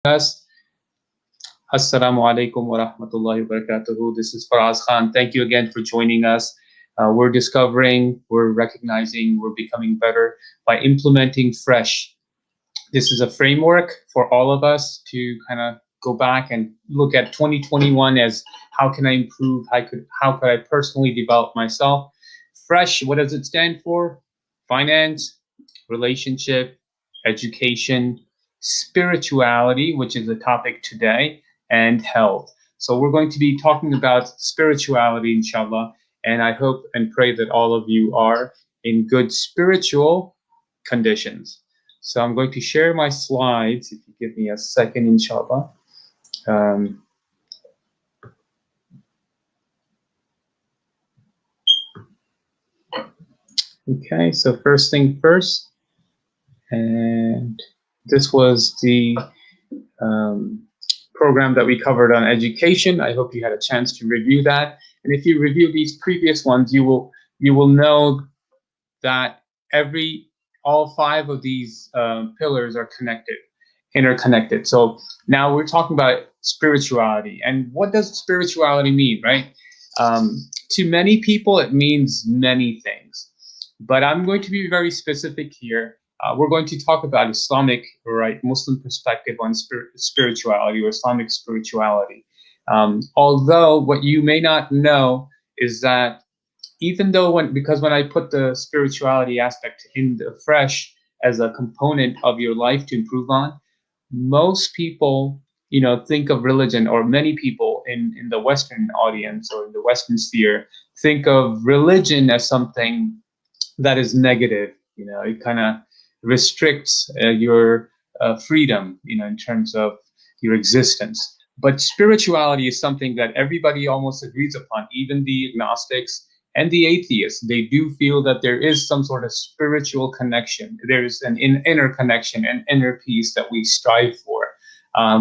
us. Assalamu alaikum wa rahmatullahi wa barakatuhu. This is Faraz Khan. Thank you again for joining us. We're discovering, we're recognizing, we're becoming better by implementing F.R.E.S.H. This is a framework for all of us to kind of go back and look at 2021 as how can I improve, how could I personally develop myself. F.R.E.S.H, what does it stand for? Finance, relationship, education, spirituality, which is the topic today, and health. So we're going to be talking about spirituality, inshallah, and I hope and pray that all of you are in good spiritual conditions. So I'm going to share my slides, if you give me a second, inshallah. Okay, so first thing first, and this was the program that we covered on education. I hope you had a chance to review that. And if you review these previous ones, you will know that all 5 of these pillars are interconnected. So now we're talking about spirituality. And what does spirituality mean, right? To many people, it means many things. But I'm going to be very specific here. We're going to talk about Islamic, right, Muslim perspective on spirituality or Islamic spirituality. Although what you may not know is that even though because when I put the spirituality aspect in the F.R.E.S.H as a component of your life to improve on, most people, think of religion, or many people in the Western audience or in the Western sphere think of religion as something that is negative. It kind of restricts your freedom, in terms of your existence. But spirituality is something that everybody almost agrees upon, even the agnostics and the atheists. They do feel that there is some sort of spiritual connection. There's an inner connection and inner peace that we strive for,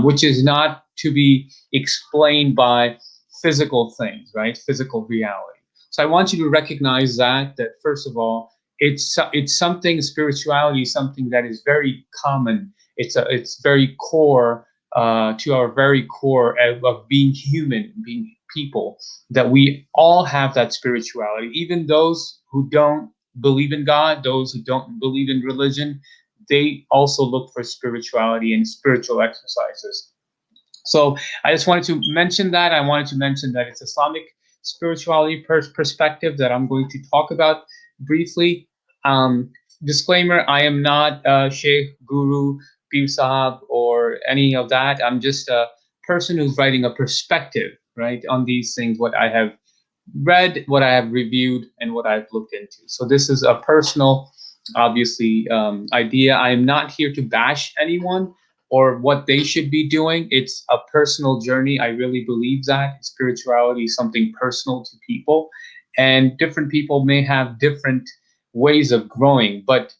which is not to be explained by physical things, right? Physical reality. So I want you to recognize that first of all, it's something, spirituality is something that is very common. It's very core to our very core of being human, being people, that we all have that spirituality. Even those who don't believe in God, those who don't believe in religion, they also look for spirituality and spiritual exercises. So I just wanted to mention that. I wanted to mention that it's Islamic spirituality perspective that I'm going to talk about briefly. Disclaimer, I am not a sheikh, guru, pir sahab, or any of that. I'm just a person who's writing a perspective, right, on these things, what I have read, what I have reviewed, and what I've looked into. So this is a personal, obviously, idea. I am not here to bash anyone or what they should be doing. It's a personal journey. I really believe that spirituality is something personal to people, and different people may have different ways of growing, but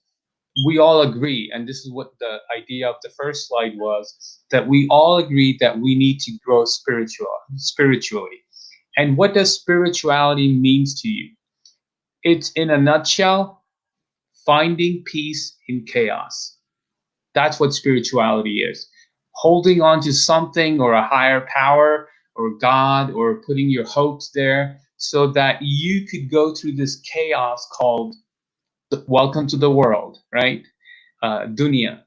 we all agree, and this is what the idea of the first slide was, that we all agree that we need to grow spiritually. And what does spirituality means to you? It's, in a nutshell, finding peace in chaos. That's what spirituality is. Holding on to something or a higher power or God, or putting your hopes there so that you could go through this chaos called welcome to the world, right? Dunya.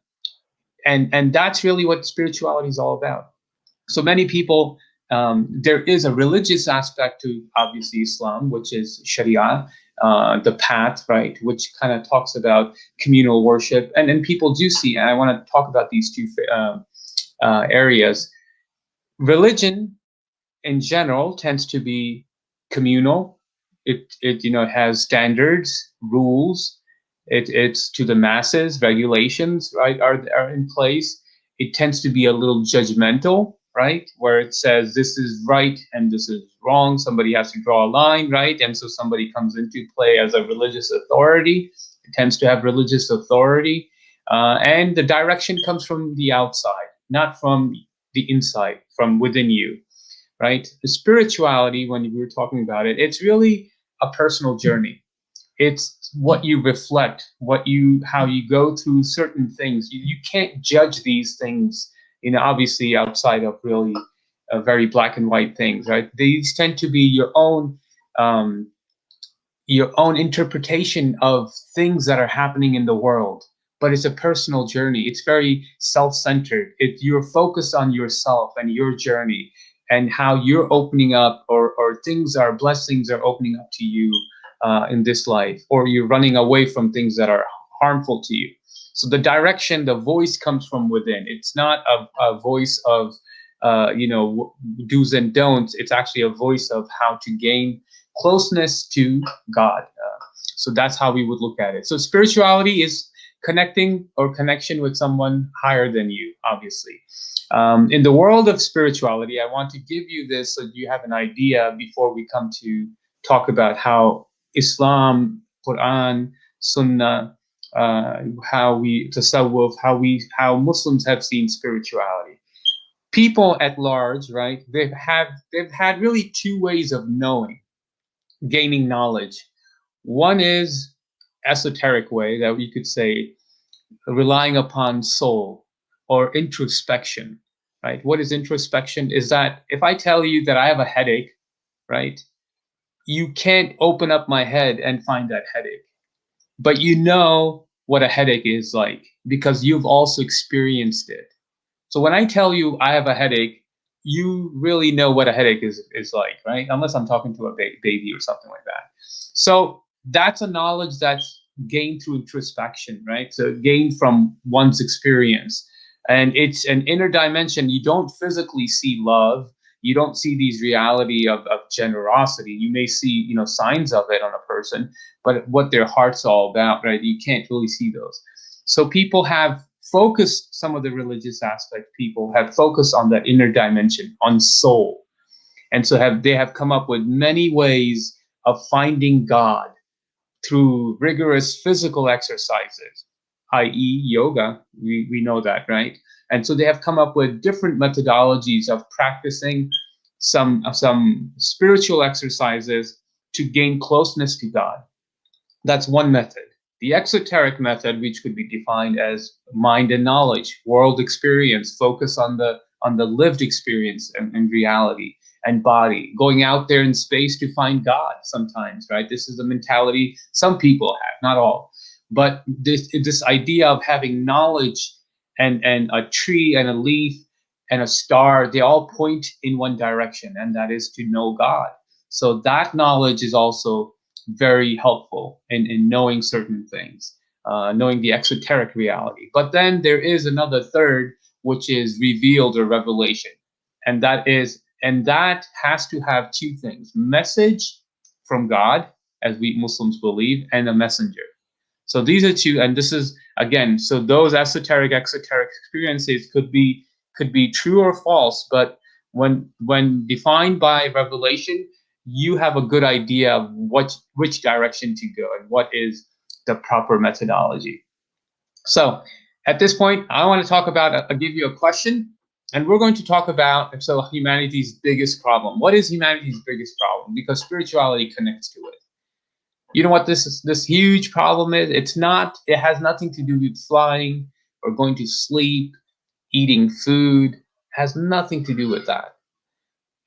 And that's really what spirituality is all about. So many people, there is a religious aspect to, obviously, Islam, which is Sharia, the path, right, which kind of talks about communal worship. And people do see, and I want to talk about these two areas. Religion, in general, tends to be communal. It has standards, rules. It's to the masses. Regulations, right, are in place. It tends to be a little judgmental, right, where it says this is right and this is wrong. Somebody has to draw a line, right, and so somebody comes into play as a religious authority. It tends to have religious authority, and the direction comes from the outside, not from the inside, from within you, right? The spirituality, when we were talking about it, it's really a personal journey. It's what you reflect, how you go through certain things. You can't judge these things obviously outside of really very black and white things, right? These tend to be your own interpretation of things that are happening in the world, but it's a personal journey. It's very self-centered. You're focused on yourself and your journey and how you're opening up, or blessings are opening up to you in this life, or you're running away from things that are harmful to you. So the direction, the voice comes from within. It's not a voice of do's and don'ts. It's actually a voice of how to gain closeness to God. So that's how we would look at it. So spirituality is connecting or connection with someone higher than you, obviously. In the world of spirituality, I want to give you this so you have an idea before we come to talk about how Islam, Quran, Sunnah, tasawwuf, how Muslims have seen spirituality. People at large, right? They've had really two ways of gaining knowledge. One is esoteric way, that we could say, relying upon soul or introspection, right? What is introspection? Is that if I tell you that I have a headache, right? You can't open up my head and find that headache, but you know what a headache is like because you've also experienced it. So when I tell you I have a headache, you really know what a headache is like, right? Unless I'm talking to a baby or something like that. So that's a knowledge that's gained through introspection, right? So gained from one's experience. And it's an inner dimension. You don't physically see love. You don't see these reality of generosity. You may see, signs of it on a person, but what their heart's all about, right? You can't really see those. So people have focused, some of the religious aspect people have focused on the inner dimension, on soul. And so they have come up with many ways of finding God through rigorous physical exercises, i.e. yoga. We know that, right? And so they have come up with different methodologies of practicing some spiritual exercises to gain closeness to God. That's one method. The exoteric method, which could be defined as mind and knowledge, world experience, focus on the lived experience and reality and body, going out there in space to find God sometimes, right? This is a mentality some people have, not all. But this idea of having knowledge and a tree and a leaf and a star, they all point in one direction, and that is to know God. So that knowledge is also very helpful in knowing certain things, knowing the exoteric reality. But then there is another third, which is revealed or revelation. And that has to have two things: message from God, as we Muslims believe, and a messenger. So these are two, and this is, again, so those exoteric experiences could be true or false, but when defined by revelation, you have a good idea of which direction to go and what is the proper methodology. So at this point, I want to talk about, I'll give you a question, and we're going to talk about, humanity's biggest problem. What is humanity's biggest problem? Because spirituality connects to it. You know what this huge problem is? It has nothing to do with flying or going to sleep, eating food. It has nothing to do with that.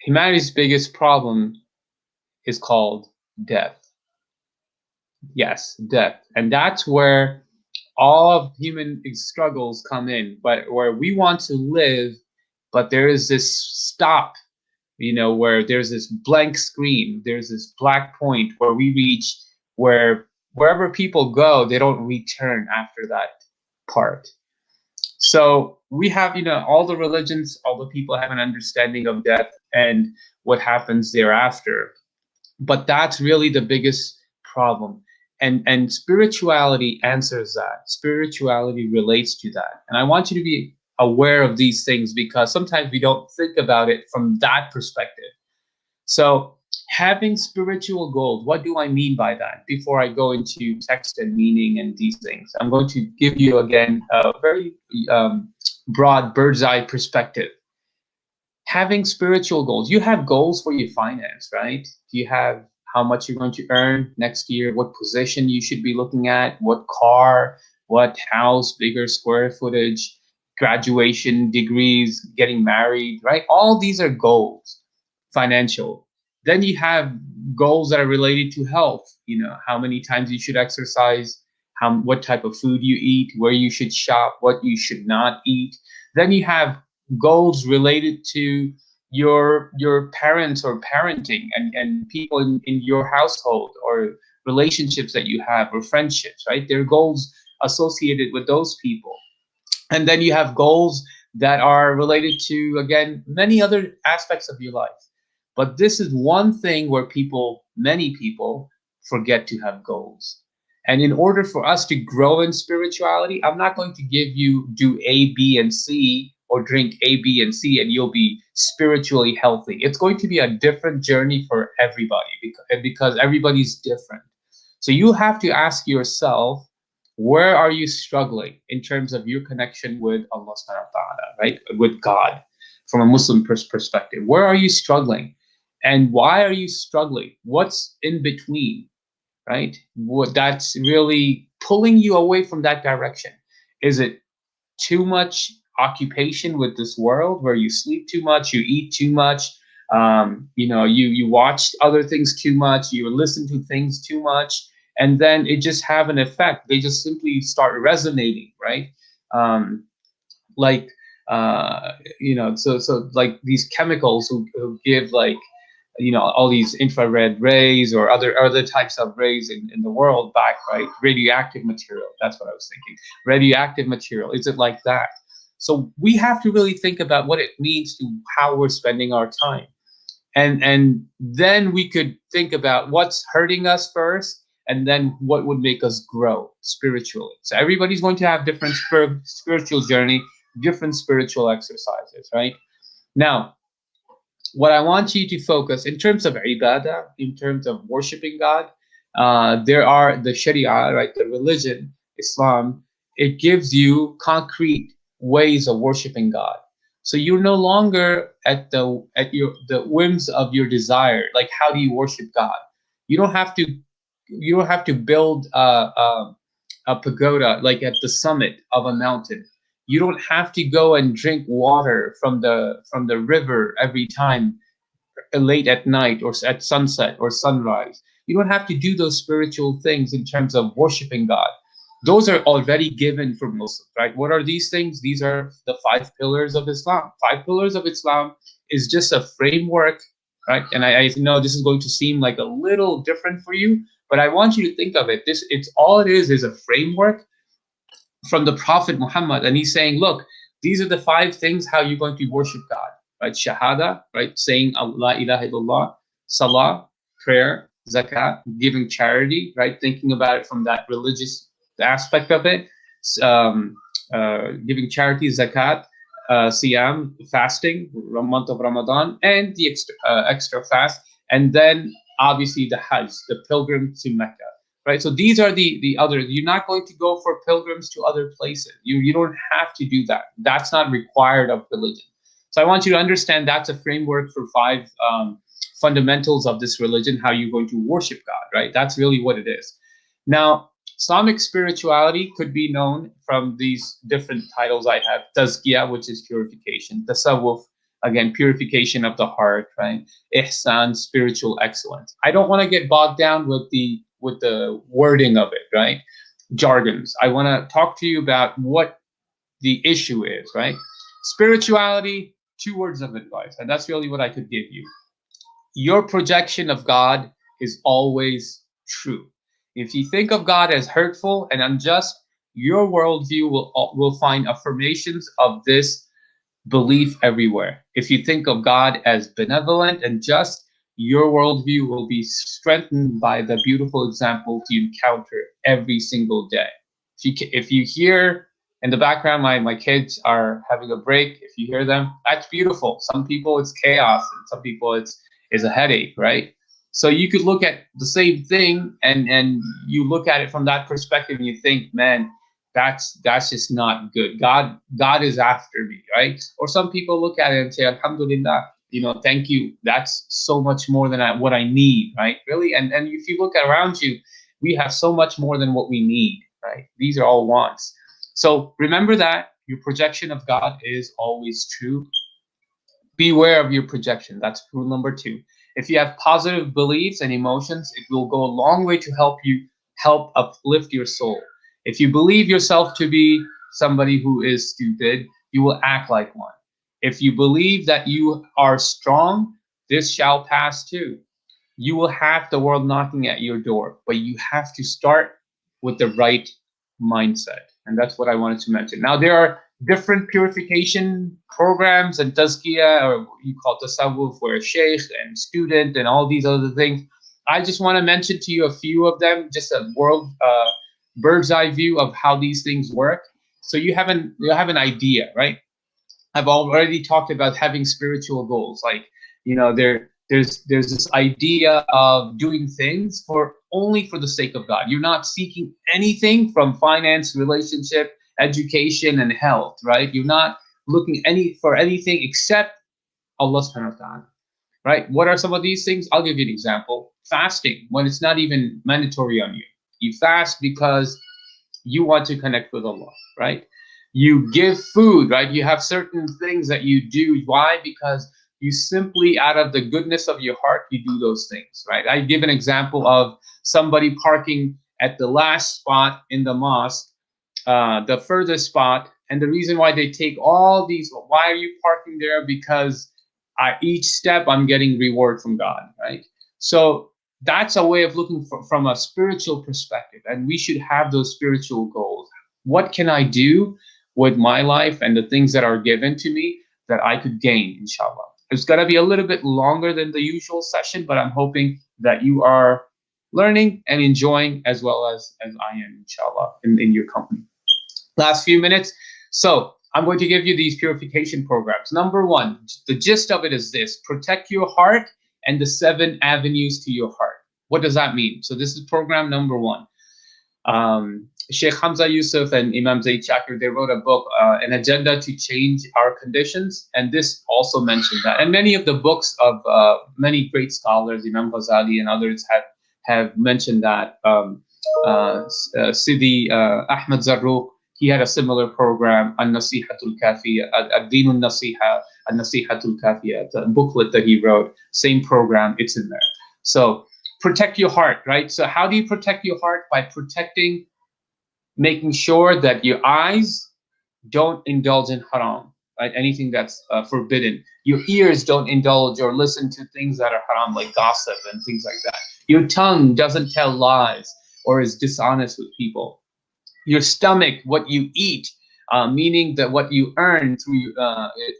Humanity's biggest problem is called death. Yes, death. And that's where all of human struggles come in, but where we want to live, but there is this stop, where there's this blank screen, there's this black point where we reach, where wherever people go, they don't return after that part. So we have, all the religions, all the people have an understanding of death and what happens thereafter. But that's really the biggest problem. And spirituality answers that. Spirituality relates to that. And I want you to be aware of these things because sometimes we don't think about it from that perspective. So having spiritual goals, what do I mean by that? Before I go into text and meaning and these things, I'm going to give you again a very broad bird's eye perspective. Having spiritual goals, you have goals for your finance, right? Do you have how much you're going to earn next year, what position you should be looking at, what car, what house, bigger square footage, graduation, degrees, getting married, right? All these are goals, financial. Then you have goals that are related to health, how many times you should exercise, what type of food you eat, where you should shop, what you should not eat. Then you have goals related to your parents or parenting and people in your household, or relationships that you have, or friendships, right? There are goals associated with those people. And then you have goals that are related to, again, many other aspects of your life. But this is one thing where many people forget to have goals. And in order for us to grow in spirituality, I'm not going to give you do A, B, and C, or drink A, B, and C, and you'll be spiritually healthy. It's going to be a different journey for everybody, because everybody's different. So you have to ask yourself, where are you struggling in terms of your connection with Allah subhanahu wa ta'ala, right? With God, from a Muslim perspective. Where are you struggling? And why are you struggling? What's in between, right? What that's really pulling you away from that direction? Is it too much occupation with this world, where you sleep too much, you eat too much, you watch other things too much, you listen to things too much, and then it just have an effect. They just simply start resonating, right? Like so like these chemicals who give, like, all these infrared rays or other types of rays in the world back, right? Radioactive material. That's what I was thinking. Radioactive material. Is it like that? So we have to really think about what it means to how we're spending our time. And then we could think about what's hurting us first, and then what would make us grow spiritually. So everybody's going to have different spiritual journey, different spiritual exercises, right? Now, what I want you to focus in terms of ibadah, in terms of worshiping God, there are the Sharia, right? The religion, Islam. It gives you concrete ways of worshiping God. So you're no longer at the whims of your desire. Like, how do you worship God? You don't have to build a pagoda like at the summit of a mountain. You don't have to go and drink water from the river every time late at night or at sunset or sunrise. You don't have to do those spiritual things in terms of worshiping God. Those are already given for Muslims, right? What are these things? These are the 5 pillars of Islam. 5 pillars of Islam is just a framework, right? And I know this is going to seem like a little different for you, but I want you to think of it. It's all it is a framework from the Prophet Muhammad, and he's saying, look, these are the 5 things how you're going to worship God, right? Shahada, right? Saying La ilaha illallah, salah, prayer, zakat, giving charity, right? Thinking about it from that religious aspect of it, giving charity, zakat, siyam, fasting, month of Ramadan, and the extra fast, and then obviously the Hajj, the pilgrim to Mecca. Right, so these are the others. You're not going to go for pilgrims to other places. You don't have to do that. That's not required of religion. So I want you to understand that's a framework for 5 fundamentals of this religion, how you're going to worship God, right? That's really what it is. Now, Islamic spirituality could be known from these different titles I have. Tazkiyah, which is purification. Tasawwuf, again, purification of the heart, right? Ihsan, spiritual excellence. I don't want to get bogged down with the wording of it, right? Jargons. I want to talk to you about what the issue is, right? Spirituality, 2 words of advice, and that's really what I could give you. Your projection of God is always true. If you think of God as hurtful and unjust, your worldview will find affirmations of this belief everywhere. If you think of God as benevolent and just, your worldview will be strengthened by the beautiful examples you encounter every single day. If you hear in the background, my kids are having a break. If you hear them, that's beautiful. Some people it's chaos, and some people it's a headache, right? So you could look at the same thing, and you look at it from that perspective, and you think, man, that's just not good. God is after me, right? Or some people look at it and say, Alhamdulillah, thank you. That's so much more than what I need, right? Really, and if you look around you, we have so much more than what we need, right? These are all wants. So remember that, Your projection of God is always true. Beware of your projection. That's rule number 2. If you have positive beliefs and emotions, it will go a long way to help uplift your soul. If you believe yourself to be somebody who is stupid, you will act like one. If you believe that you are strong, this shall pass too. You will have the world knocking at your door, but you have to start with the right mindset. And that's what I wanted to mention. Now, there are different purification programs and tazkiyah, or you call tasawwuf, where sheikh and student and all these other things. I just want to mention to you a few of them, just a bird's eye view of how these things work. So you have an idea, right? I've already talked about having spiritual goals. Like, there's this idea of doing things only for the sake of God. You're not seeking anything from finance, relationship, education, and health, right? You're not looking for anything except Allah subhanahu wa ta'ala, right? What are some of these things? I'll give you an example. Fasting, when it's not even mandatory on you. You fast because you want to connect with Allah, right? You give food, right? You have certain things that you do. Why? Because you simply, out of the goodness of your heart, you do those things, right? I give an example of somebody parking at the last spot in the mosque, the furthest spot, and the reason why they take all these, why are you parking there? Because each step I'm getting reward from God, right? So that's a way of looking from a spiritual perspective, and we should have those spiritual goals. What can I do with my life and the things that are given to me that I could gain, inshallah? It's going to be a little bit longer than the usual session, but I'm hoping that you are learning and enjoying as well as I am, inshallah, in your company. Last few minutes. So I'm going to give you these purification programs. Number 1, the gist of it is this: protect your heart and the 7 avenues to your heart. What does that mean? So this is program number 1. Sheikh Hamza Yusuf and Imam Zaid Shakir, they wrote a book, An Agenda to Change Our Conditions, and this also mentioned that. And many of the books of many great scholars, Imam Ghazali and others, have mentioned that. Sidi Ahmed Zarruq, he had a similar program, An-Nasihatul Kafiya, Ad-Dinul Nasiha, An-Nasihatul Kafiya, the booklet that he wrote, same program, it's in there. So protect your heart, right? So how do you protect your heart? By making sure that your eyes don't indulge in haram, right? Anything that's forbidden. Your ears don't indulge or listen to things that are haram, like gossip and things like that. Your tongue doesn't tell lies or is dishonest with people. Your stomach, what you eat, meaning that what you earn through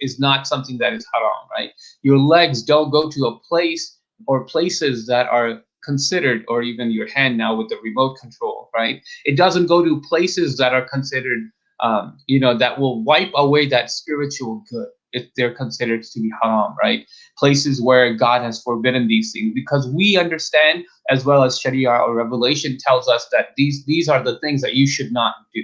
is not something that is haram, right? Your legs don't go to a place or places that are considered, or even your hand now with the remote control, right? It doesn't go to places that are considered, that will wipe away that spiritual good if they're considered to be haram, right? Places where God has forbidden these things, because we understand, as well as Sharia or Revelation tells us, that these are the things that you should not do,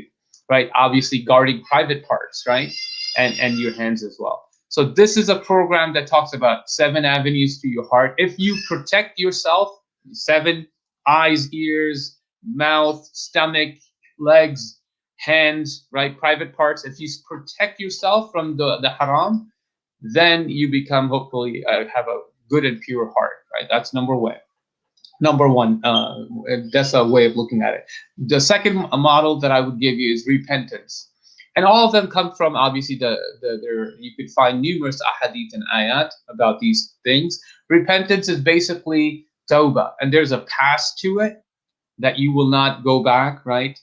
right? Obviously guarding private parts, right? And your hands as well. So this is a program that talks about 7 avenues to your heart. If you protect yourself, 7: eyes, ears, mouth, stomach, legs, hands, right? Private parts. If you protect yourself from the haram, then you become, hopefully, have a good and pure heart, right? That's number 1. That's a way of looking at it. The second model that I would give you is repentance. And all of them come from, obviously, you could find numerous ahadith and ayat about these things. Repentance is basically tawbah, and there's a path to it that you will not go back, right,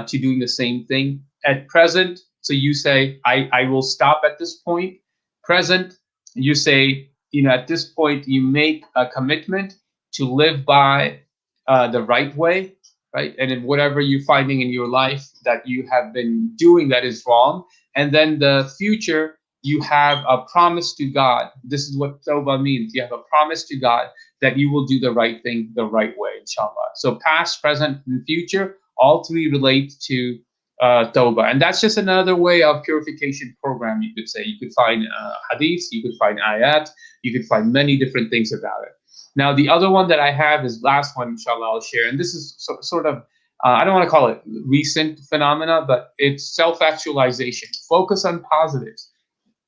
to doing the same thing at present. So you say, I will stop at this point. Present, you say, at this point, you make a commitment to live by the right way, right? And in whatever you're finding in your life that you have been doing that is wrong. And then the future, you have a promise to God. This is what tawbah means. You have a promise to God that you will do the right thing the right way, inshallah. So past, present, and future, all 3 relate to tawbah. And that's just another way of purification program, you could say. You could find hadiths, you could find ayat, you could find many different things about it. Now, the other one that I have is last one, inshallah, I'll share. And this is sort of I don't want to call it recent phenomena, but it's self-actualization. Focus on positives.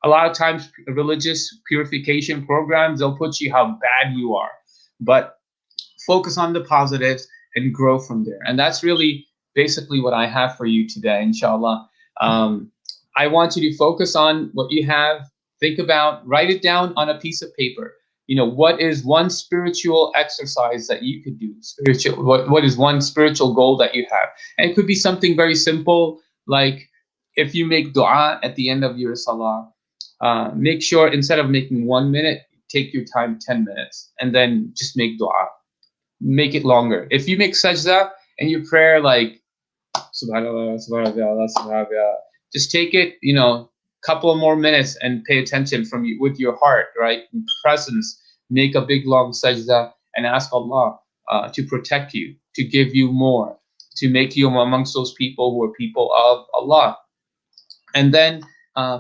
A lot of times, religious purification programs, they'll put you how bad you are, but focus on the positives and grow from there. And that's really basically what I have for you today, inshallah. I want you to focus on what you have, think about, write it down on a piece of paper. You know, what is one spiritual exercise that you could do? Spiritual, what is one spiritual goal that you have? And it could be something very simple, like if you make dua at the end of your salah, make sure instead of making 1 minute, take your time 10 minutes and then just make dua. Make it longer. If you make sajda and your prayer like subhanallah, subhanallah, subhanallah, just take it, you know, couple of more minutes and pay attention from you with your heart, right? In presence, make a big long sajda and ask Allah to protect you, to give you more, to make you amongst those people who are people of Allah. And then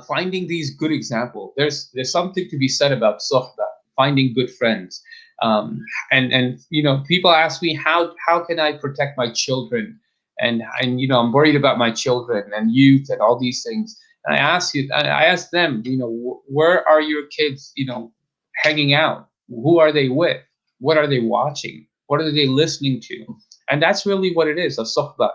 finding these good examples. There's something to be said about suhbah, finding good friends. And you know, people ask me how can I protect my children, and you know, I'm worried about my children and youth and all these things. And I ask them, you know, where are your kids, you know, hanging out? Who are they with? What are they watching? What are they listening to? And that's really what it is, a suhbah,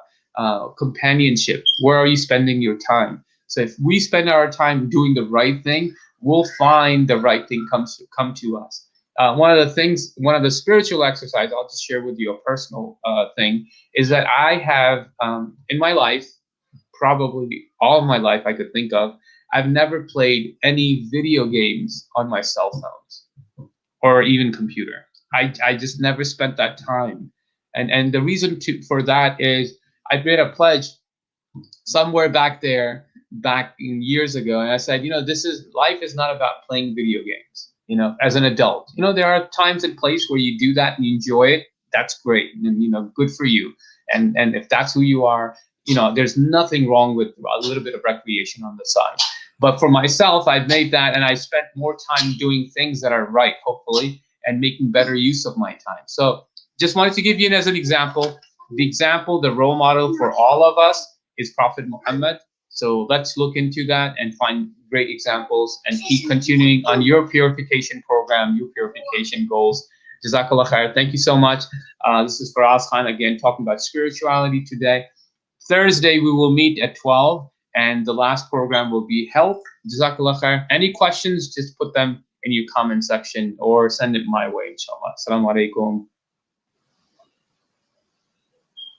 companionship. Where are you spending your time? So if we spend our time doing the right thing, we'll find the right thing come to us. One of the spiritual exercises, I'll just share with you a personal thing, is that I have in my life, probably all of my life I could think of, I've never played any video games on my cell phones or even computer. I just never spent that time. And the reason for that is I made a pledge somewhere back in years ago, and I said, you know, life is not about playing video games, you know, as an adult. You know, there are times and places where you do that and you enjoy it. That's great, and you know, good for you. And if that's who you are, you know, there's nothing wrong with a little bit of recreation on the side. But for myself, I've made that, and I spent more time doing things that are right, hopefully, and making better use of my time. So just wanted to give you as an example. The role model for all of us is Prophet Muhammad. So let's look into that and find great examples and keep continuing on your purification program, your purification goals. Jazakallah khair. Thank you so much. This is Faraz Khan again talking about spirituality today. Thursday we will meet at 12 and the last program will be health. Jazakallah khair. Any questions, just put them in your comment section or send it my way, inshallah. Assalamu alaikum.